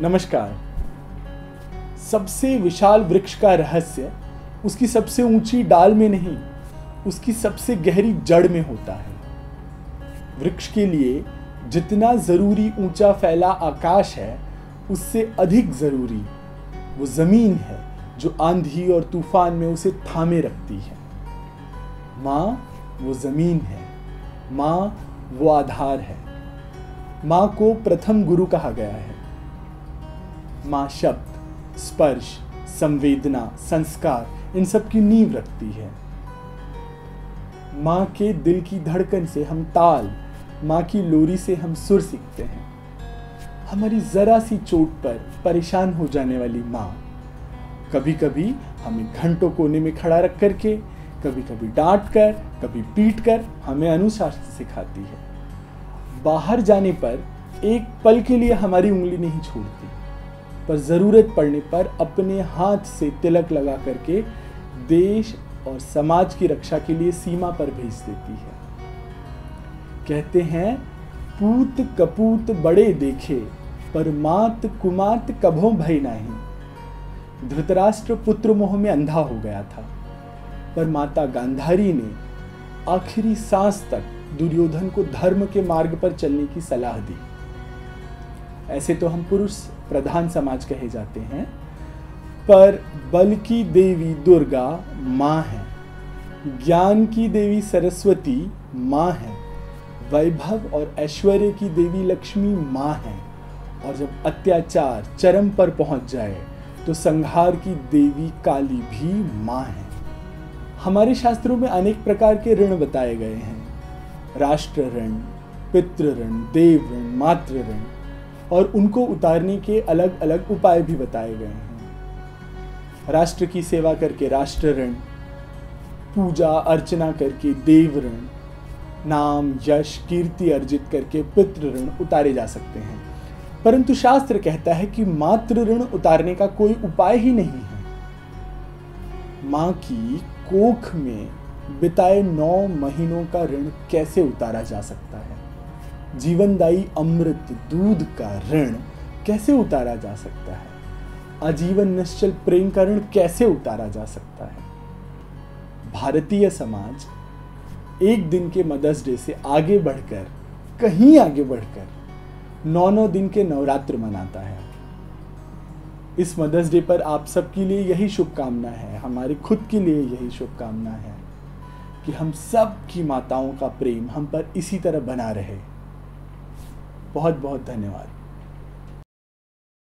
नमस्कार। सबसे विशाल वृक्ष का रहस्य उसकी सबसे ऊंची डाल में नहीं, उसकी सबसे गहरी जड़ में होता है। वृक्ष के लिए जितना जरूरी ऊंचा फैला आकाश है, उससे अधिक जरूरी वो जमीन है जो आंधी और तूफान में उसे थामे रखती है। माँ वो जमीन है, माँ वो आधार है। माँ को प्रथम गुरु कहा गया है। माँ शब्द, स्पर्श, संवेदना, संस्कार इन सब की नींव रखती है। माँ के दिल की धड़कन से हम ताल, माँ की लोरी से हम सुर सीखते हैं। हमारी जरा सी चोट पर परेशान हो जाने वाली माँ कभी कभी हमें घंटों कोने में खड़ा रख करके, कभी कभी डांट कर, कभी पीट कर हमें अनुशासन सिखाती है। बाहर जाने पर एक पल के लिए हमारी उंगली नहीं छोड़ती, पर जरूरत पड़ने पर अपने हाथ से तिलक लगा करके देश और समाज की रक्षा के लिए सीमा पर भेज देती है। कहते हैं पूत कपूत बड़े देखे, पर मात कुमात कभों भय नहीं। धृतराष्ट्र पुत्र मोह में अंधा हो गया था, पर माता गांधारी ने आखिरी सांस तक दुर्योधन को धर्म के मार्ग पर चलने की सलाह दी। ऐसे तो हम पुरुष प्रधान समाज कहे जाते हैं, पर बल की देवी दुर्गा माँ है, ज्ञान की देवी सरस्वती माँ है, वैभव और ऐश्वर्य की देवी लक्ष्मी माँ है, और जब अत्याचार चरम पर पहुंच जाए तो संहार की देवी काली भी माँ है। हमारे शास्त्रों में अनेक प्रकार के ऋण बताए गए हैं, राष्ट्र ऋण, पितृ ऋण, देव ऋण, मातृ ऋण, और उनको उतारने के अलग अलग उपाय भी बताए गए हैं। राष्ट्र की सेवा करके राष्ट्र ऋण, पूजा अर्चना करके देव ऋण, नाम यश कीर्ति अर्जित करके पितृ ऋण उतारे जा सकते हैं। परंतु शास्त्र कहता है कि मातृ ऋण उतारने का कोई उपाय ही नहीं है। माँ की कोख में बिताए 9 महीनों का ऋण कैसे उतारा जा सकता है? जीवनदायी अमृत दूध का ऋण कैसे उतारा जा सकता है? आजीवन निश्चल प्रेम का ऋण कैसे उतारा जा सकता है? भारतीय समाज एक दिन के मदर्स डे से आगे बढ़कर, कहीं आगे बढ़कर 9 दिन के नवरात्र मनाता है। इस मदर्स डे पर आप सबके लिए यही शुभकामना है, हमारे खुद के लिए यही शुभकामना है कि हम सब की माताओं का प्रेम हम पर इसी तरह बना रहे। बहुत बहुत धन्यवाद।